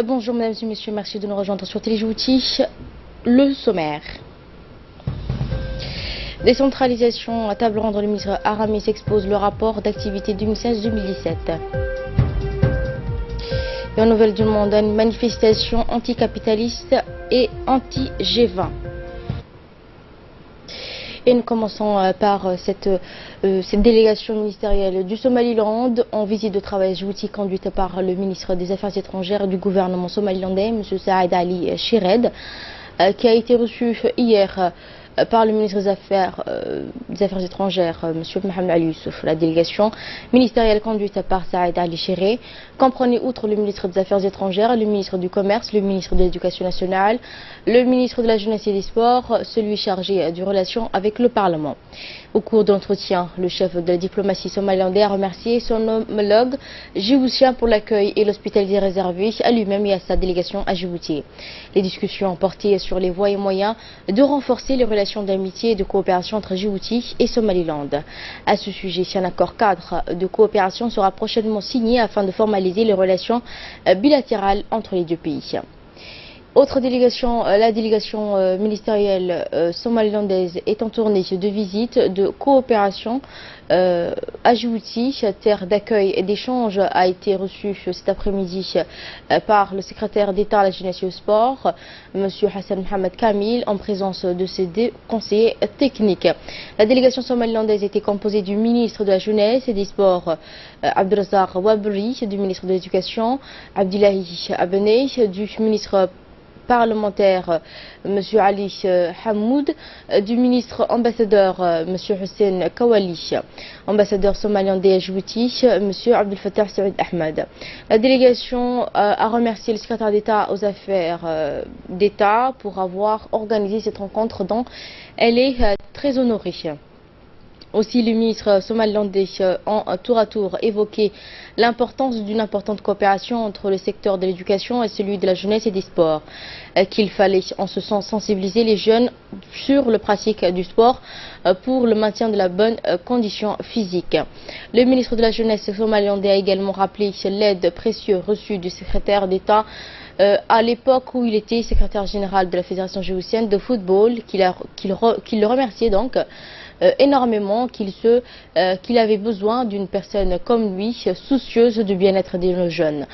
Bonjour mesdames et messieurs, merci de nous rejoindre sur Téléjouti. Le sommaire. Décentralisation à table ronde, le ministre Aramis expose le rapport d'activité 2016-2017. Et en nouvelle du monde, une manifestation anticapitaliste et anti-G20. Et nous commençons par cette délégation ministérielle du Somaliland en visite de travail à Djibouti conduite par le ministre des Affaires étrangères du gouvernement somalilandais, M. Saad Ali Chired, qui a été reçu hier par le ministre des Affaires étrangères, M. Mohamed Ali Youssouf. La délégation ministérielle conduite par Saad Ali Chired comprenait, outre le ministre des Affaires étrangères, le ministre du Commerce, le ministre de l'Éducation nationale, le ministre de la Jeunesse et des Sports, celui chargé des relations avec le Parlement. Au cours d'entretien, le chef de la diplomatie somalilandais a remercié son homologue djiboutien pour l'accueil et l'hospitalité réservée à lui-même et à sa délégation à Djibouti. Les discussions ont porté sur les voies et moyens de renforcer les relations d'amitié et de coopération entre Djibouti et Somaliland. À ce sujet, un accord cadre de coopération sera prochainement signé afin de formaliser les relations bilatérales entre les deux pays. Autre délégation, la délégation ministérielle somalilandaise est en tournée de visite de coopération à Djibouti. Terre d'accueil et d'échange a été reçue cet après-midi par le secrétaire d'État à la jeunesse et au sport, M. Hassan Mohamed Kamil, en présence de ses deux conseillers techniques. La délégation somalilandaise était composée du ministre de la jeunesse et des sports, Abdelrazak Wabri, du ministre de l'Éducation, Abdillahi Abenei, du ministre parlementaire, M. Ali Hamoud, du ministre ambassadeur, M. Hussein Kawali, ambassadeur somalilandais à Djibouti, M. Abdel Fattah Saoud Ahmed. La délégation a remercié le secrétaire d'État aux affaires d'État pour avoir organisé cette rencontre dont elle est très honorée. Aussi, le ministre somalilandais a tour à tour évoqué l'importance d'une importante coopération entre le secteur de l'éducation et celui de la jeunesse et des sports, qu'il fallait en ce sens sensibiliser les jeunes sur le pratique du sport pour le maintien de la bonne condition physique. Le ministre de la jeunesse somalilandais a également rappelé l'aide précieuse reçue du secrétaire d'État à l'époque où il était secrétaire général de la Fédération djiboutienne de football, qu'il le remerciait donc énormément, qu'il avait besoin d'une personne comme lui, soucieuse du bien-être de nos jeunes.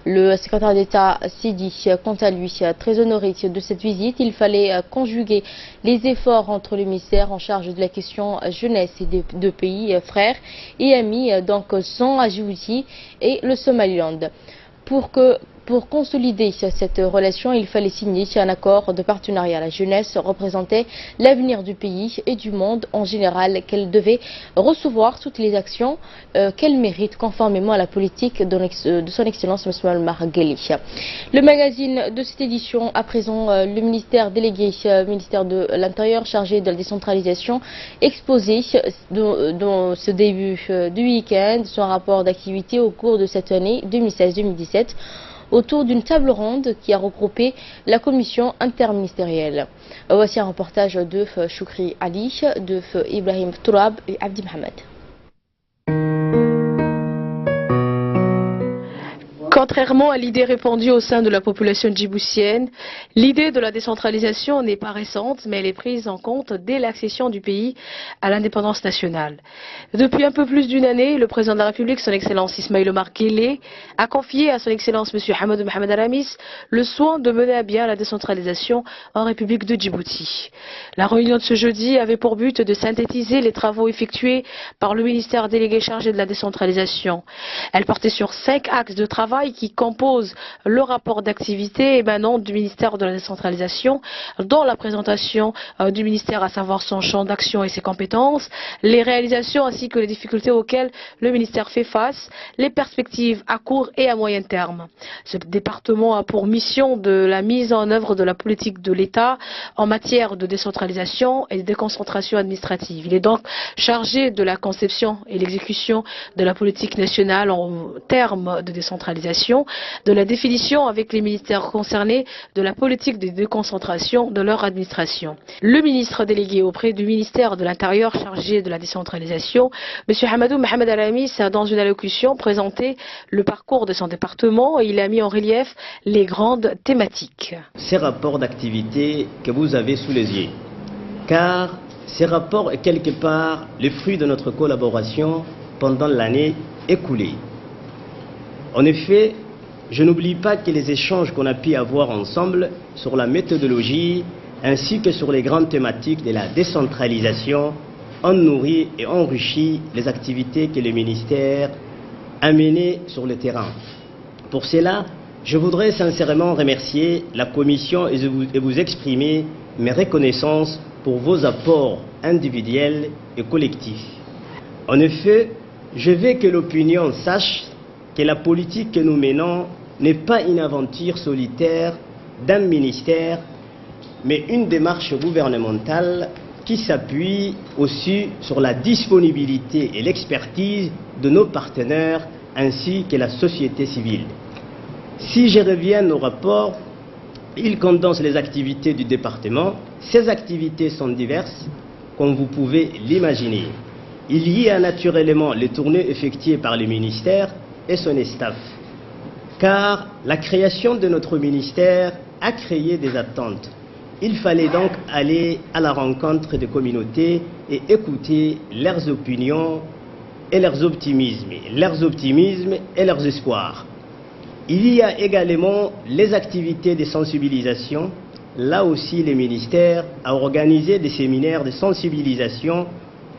Le secrétaire d'État s'est dit, quant à lui, très honoré de cette visite. Il fallait conjuguer les efforts entre le ministère en charge de la question jeunesse et des deux pays frères et amis, donc sont à Djibouti et le Somaliland. Pour consolider cette relation, il fallait signer un accord de partenariat. La jeunesse représentait l'avenir du pays et du monde en général, qu'elle devait recevoir toutes les actions qu'elle mérite conformément à la politique de son Excellence M. Al-Margheli. Le magazine de cette édition, à présent, le ministère délégué, ministère de l'Intérieur chargé de la décentralisation, exposé dans ce début du week-end son rapport d'activité au cours de cette année 2016-2017. Autour d'une table ronde qui a regroupé la commission interministérielle. Voici un reportage de Choukri Ali, de Ibrahim Tourab et Abdi Mohamed. Contrairement à l'idée répandue au sein de la population djiboutienne, l'idée de la décentralisation n'est pas récente, mais elle est prise en compte dès l'accession du pays à l'indépendance nationale. Depuis un peu plus d'une année, le président de la République, son Excellence Ismaïl Omar Guelleh, a confié à son Excellence M. Hamadou Mohamed Aramis le soin de mener à bien la décentralisation en République de Djibouti. La réunion de ce jeudi avait pour but de synthétiser les travaux effectués par le ministère délégué chargé de la décentralisation. Elle portait sur 5 axes de travail qui compose le rapport d'activité émanant du ministère de la décentralisation, dont la présentation du ministère, à savoir son champ d'action et ses compétences, les réalisations ainsi que les difficultés auxquelles le ministère fait face, les perspectives à court et à moyen terme. Ce département a pour mission de la mise en œuvre de la politique de l'État en matière de décentralisation et de déconcentration administrative. Il est donc chargé de la conception et l'exécution de la politique nationale en termes de décentralisation décentralisation, de la définition avec les ministères concernés de la politique de déconcentration de leur administration. Le ministre délégué auprès du ministère de l'Intérieur chargé de la décentralisation, M. Hamadou Mohamed Alamis, a dans une allocution présenté le parcours de son département et il a mis en relief les grandes thématiques. Ces rapports d'activité que vous avez sous les yeux, car ces rapports est quelque part le fruit de notre collaboration pendant l'année écoulée. En effet, je n'oublie pas que les échanges qu'on a pu avoir ensemble sur la méthodologie ainsi que sur les grandes thématiques de la décentralisation ont nourri et enrichi les activités que le ministère a menées sur le terrain. Pour cela, je voudrais sincèrement remercier la Commission et vous exprimer mes reconnaissances pour vos apports individuels et collectifs. En effet, je veux que l'opinion sache que la politique que nous menons n'est pas une aventure solitaire d'un ministère, mais une démarche gouvernementale qui s'appuie aussi sur la disponibilité et l'expertise de nos partenaires ainsi que la société civile. Si je reviens au rapport, il condense les activités du département. Ces activités sont diverses, comme vous pouvez l'imaginer. Il y a naturellement les tournées effectuées par le ministère et son staff, car la création de notre ministère a créé des attentes. Il fallait donc aller à la rencontre des communautés et écouter leurs opinions et leurs optimismes et leurs espoirs. Il y a également les activités de sensibilisation. Là aussi, le ministère a organisé des séminaires de sensibilisation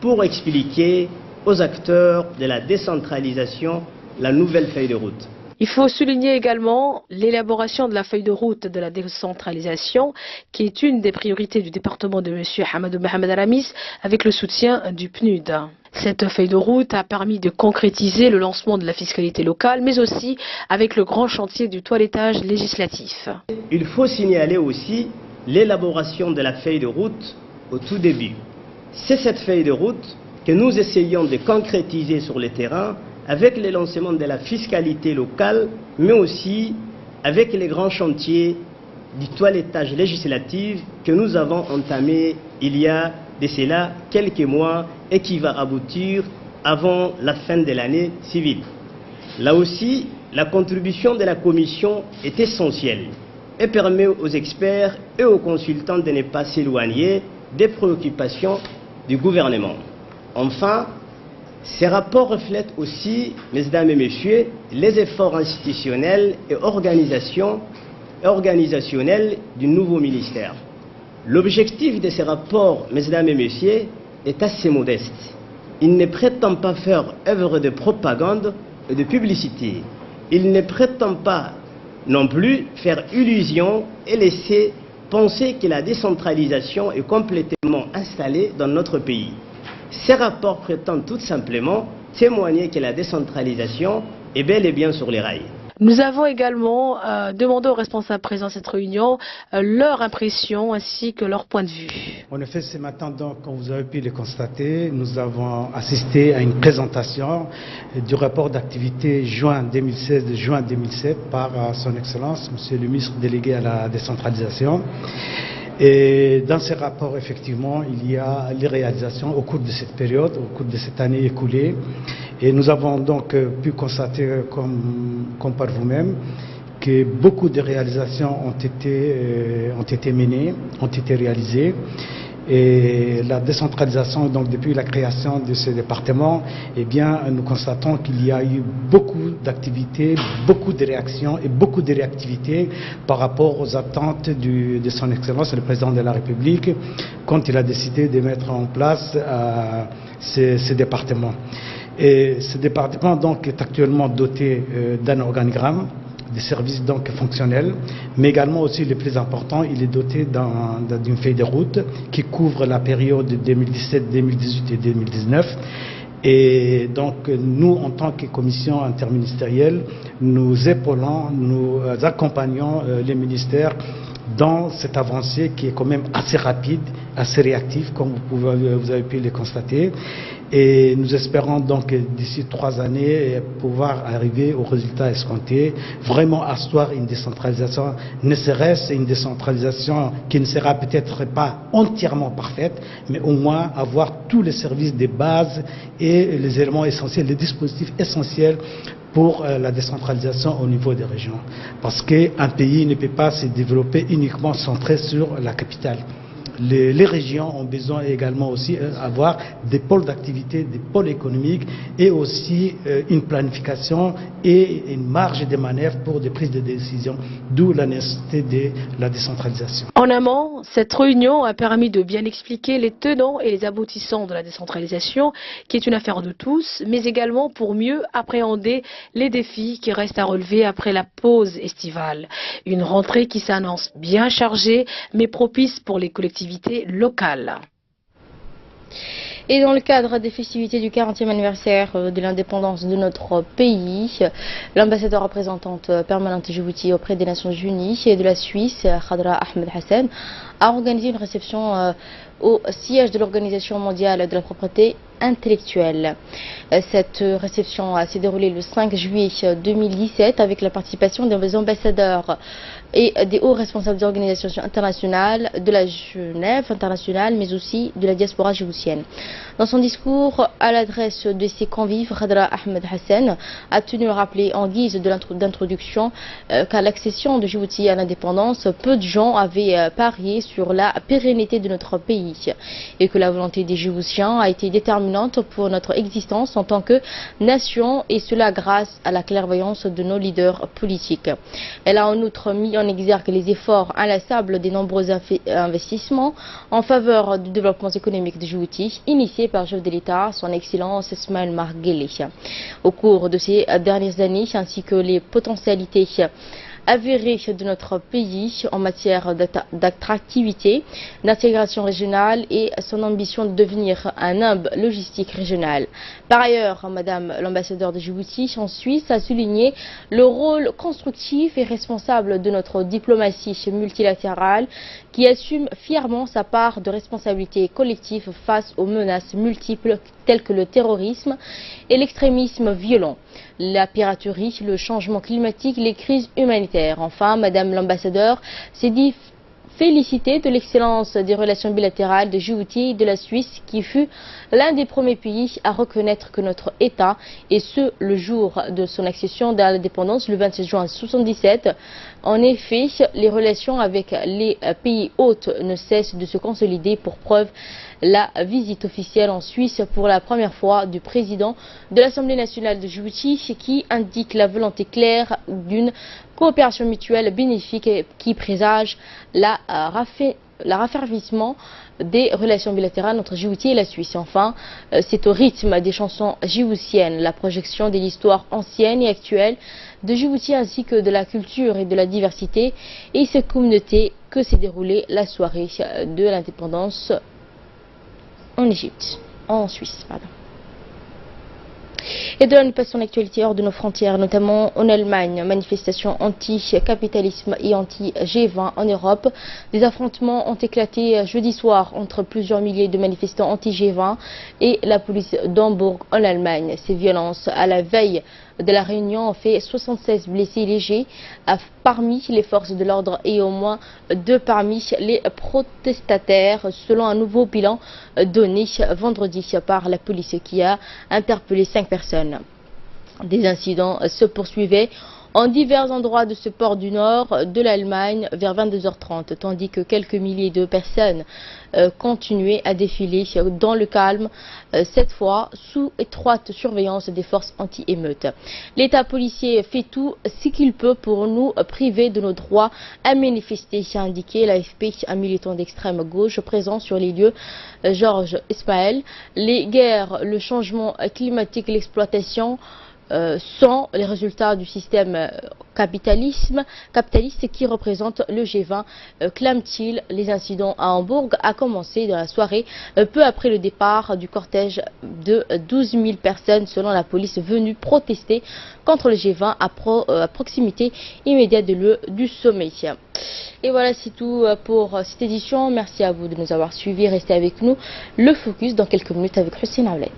pour expliquer aux acteurs de la décentralisation la nouvelle feuille de route. Il faut souligner également l'élaboration de la feuille de route de la décentralisation, qui est une des priorités du département de M. Hamadou Mohamed Alamis, avec le soutien du PNUD. Cette feuille de route a permis de concrétiser le lancement de la fiscalité locale, mais aussi avec le grand chantier du toilettage législatif. Il faut signaler aussi l'élaboration de la feuille de route au tout début. C'est cette feuille de route que nous essayons de concrétiser sur le terrain avec le lancement de la fiscalité locale, mais aussi avec les grands chantiers du toilettage législatif que nous avons entamé il y a de cela quelques mois et qui va aboutir avant la fin de l'année civile. Là aussi, la contribution de la Commission est essentielle et permet aux experts et aux consultants de ne pas s'éloigner des préoccupations du gouvernement. Enfin, ces rapports reflètent aussi, mesdames et messieurs, les efforts institutionnels et organisationnels du nouveau ministère. L'objectif de ces rapports, mesdames et messieurs, est assez modeste. Il ne prétend pas faire œuvre de propagande et de publicité. Il ne prétend pas non plus faire illusion et laisser penser que la décentralisation est complètement installée dans notre pays. Ces rapports prétendent tout simplement témoigner que la décentralisation est bel et bien sur les rails. Nous avons également demandé aux responsables présents à cette réunion leur impression ainsi que leur point de vue. En effet, ce matin, donc, comme vous avez pu le constater, nous avons assisté à une présentation du rapport d'activité juin 2016-juin 2017 par son Excellence, Monsieur le ministre délégué à la décentralisation. Et dans ces rapports, effectivement, il y a les réalisations au cours de cette période, au cours de cette année écoulée. Et nous avons donc pu constater, comme par vous-même, que beaucoup de réalisations ont été menées, ont été réalisées. Et la décentralisation, donc depuis la création de ce département, eh bien, nous constatons qu'il y a eu beaucoup d'activités, beaucoup de réactions et beaucoup de réactivité par rapport aux attentes de son Excellence, le Président de la République, quand il a décidé de mettre en place ce département. Et ce département donc est actuellement doté d'un organigramme, des services donc fonctionnels, mais également aussi le plus important, il est doté d'une feuille de route qui couvre la période 2017, 2018 et 2019. Et donc nous, en tant que commission interministérielle, nous épaulons, nous accompagnons les ministères dans cette avancée qui est quand même assez rapide, assez réactive, comme vous avez pu le constater. Et nous espérons donc d'ici 3 années pouvoir arriver aux résultats escomptés, vraiment asseoir une décentralisation, ne serait-ce une décentralisation qui ne sera peut-être pas entièrement parfaite, mais au moins avoir tous les services de base et les éléments essentiels, les dispositifs essentiels pour la décentralisation au niveau des régions. Parce qu'un pays ne peut pas se développer uniquement centré sur la capitale. Les régions ont besoin également aussi d'avoir des pôles d'activité, des pôles économiques et aussi une planification et une marge de manœuvre pour des prises de décision, d'où la nécessité de la décentralisation. En amont, cette réunion a permis de bien expliquer les tenants et les aboutissants de la décentralisation, qui est une affaire de tous, mais également pour mieux appréhender les défis qui restent à relever après la pause estivale. Une rentrée qui s'annonce bien chargée, mais propice pour les collectivités locales. Et dans le cadre des festivités du 40e anniversaire de l'indépendance de notre pays, l'ambassadeur représentante permanente de Djibouti auprès des Nations Unies et de la Suisse, Khadra Ahmed Hassan, a organisé une réception au siège de l'Organisation mondiale de la propriété intellectuelle. Cette réception s'est déroulée le 5 juillet 2017 avec la participation des ambassadeurs et des hauts responsables des organisations internationales, de la Genève internationale, mais aussi de la diaspora djiboutienne. Dans son discours à l'adresse de ses convives, Khadra Ahmed Hassan a tenu à rappeler en guise d'introduction qu'à l'accession de Djibouti à l'indépendance, peu de gens avaient parié sur la pérennité de notre pays et que la volonté des Djiboutiens a été déterminante pour notre existence en tant que nation, et cela grâce à la clairvoyance de nos leaders politiques. Elle a en outre mis en exergue les efforts inlassables des nombreux investissements en faveur du développement économique de Djibouti, initiés par le chef de l'État, son Excellence Ismaël Omar Guelleh. Au cours de ces dernières années, ainsi que les potentialités avérée de notre pays en matière d'attractivité, d'intégration régionale et son ambition de devenir un hub logistique régional. Par ailleurs, Madame l'ambassadeur de Djibouti en Suisse a souligné le rôle constructif et responsable de notre diplomatie multilatérale qui assume fièrement sa part de responsabilité collective face aux menaces multiples telles que le terrorisme et l'extrémisme violent, la piraterie, le changement climatique, les crises humanitaires. Enfin, Madame l'ambassadeur s'est dit félicitée de l'excellence des relations bilatérales de Djibouti et de la Suisse, qui fut l'un des premiers pays à reconnaître que notre État, et ce le jour de son accession à l'indépendance le 26 juin 1977. En effet, les relations avec les pays hôtes ne cessent de se consolider, pour preuve la visite officielle en Suisse pour la première fois du président de l'Assemblée nationale de Djibouti, qui indique la volonté claire d'une coopération mutuelle bénéfique qui présage la raffermissement des relations bilatérales entre Djibouti et la Suisse. Enfin, c'est au rythme des chansons djiboutiennes, la projection de l'histoire ancienne et actuelle de Djibouti ainsi que de la culture et de la diversité et cette communauté que s'est déroulée la soirée de l'indépendance en Suisse. Et de là, nous passons à l'actualité hors de nos frontières, notamment en Allemagne. Manifestations anti-capitalisme et anti-G20 en Europe. Des affrontements ont éclaté jeudi soir entre plusieurs milliers de manifestants anti-G20 et la police d'Hambourg en Allemagne. Ces violences à la veille de la réunion ont fait 76 blessés légers parmi les forces de l'ordre et au moins 2 parmi les protestataires, selon un nouveau bilan donné vendredi par la police qui a interpellé 5 personnes. Des incidents se poursuivaient en divers endroits de ce port du nord de l'Allemagne vers 22h30, tandis que quelques milliers de personnes continuaient à défiler dans le calme, cette fois sous étroite surveillance des forces anti-émeutes. L'État policier fait tout ce qu'il peut pour nous priver de nos droits à manifester, a indiqué l'AFP, un militant d'extrême gauche présent sur les lieux, Georges Ismaël. Les guerres, le changement climatique, l'exploitation sont les résultats du système capitaliste qui représente le G20, clame-t-il. Les incidents à Hambourg a commencé dans la soirée peu après le départ du cortège de 12 000 personnes selon la police venues protester contre le G20 à proximité immédiate de lieu du sommet. Et voilà, c'est tout pour cette édition. Merci à vous de nous avoir suivis. Restez avec nous. Le focus dans quelques minutes avec Hussein Aoulet.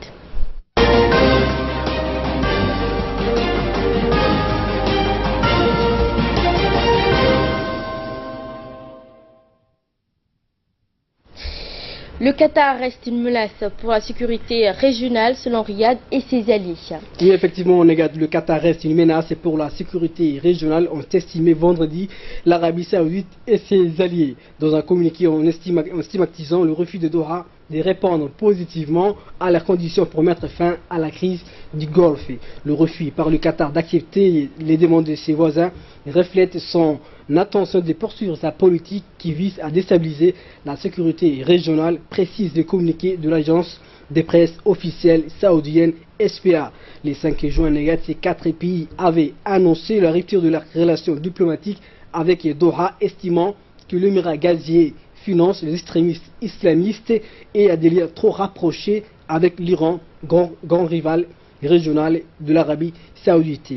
Le Qatar reste une menace pour la sécurité régionale selon Riyad et ses alliés. Oui, effectivement, le Qatar reste une menace pour la sécurité régionale, ont estimé vendredi l'Arabie Saoudite et ses alliés. Dans un communiqué en stigmatisant le refus de Doha de répondre positivement à leurs conditions pour mettre fin à la crise du Golfe. Le refus par le Qatar d'accepter les demandes de ses voisins reflète son intention de poursuivre sa politique qui vise à déstabiliser la sécurité régionale, précise le communiqué de l'agence de presse officielle saoudienne SPA. Les 5 juin, ces 4 pays avaient annoncé la rupture de leurs relations diplomatiques avec Doha, estimant que l'émirat gazier finance les extrémistes islamistes et a des liens trop rapprochés avec l'Iran, grand rival régional de l'Arabie Saoudite.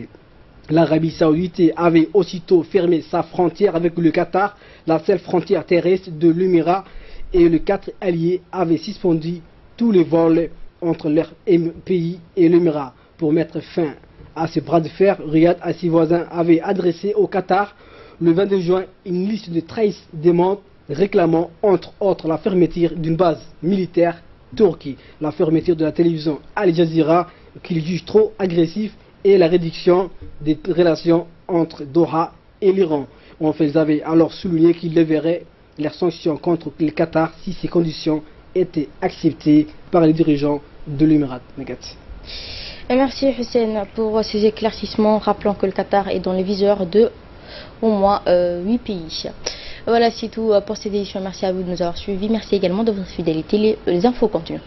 L'Arabie Saoudite avait aussitôt fermé sa frontière avec le Qatar, la seule frontière terrestre de l'émirat, et les 4 alliés avaient suspendu tous les vols entre leur pays et l'émirat. Pour mettre fin à ce bras de fer, Riyad et ses voisins avaient adressé au Qatar le 22 juin une liste de 13 demandes réclamant entre autres la fermeture d'une base militaire turque, la fermeture de la télévision Al Jazeera qu'il juge trop agressif et la réduction des relations entre Doha et l'Iran. Enfin, ils avaient alors souligné qu'ils lèveraient leurs sanctions contre le Qatar si ces conditions étaient acceptées par les dirigeants de l'Émirat. Merci Hussein pour ces éclaircissements, rappelant que le Qatar est dans les viseurs de au moins 8 pays. Voilà, c'est tout pour cette édition. Merci à vous de nous avoir suivis. Merci également de votre fidélité. Les infos continuent.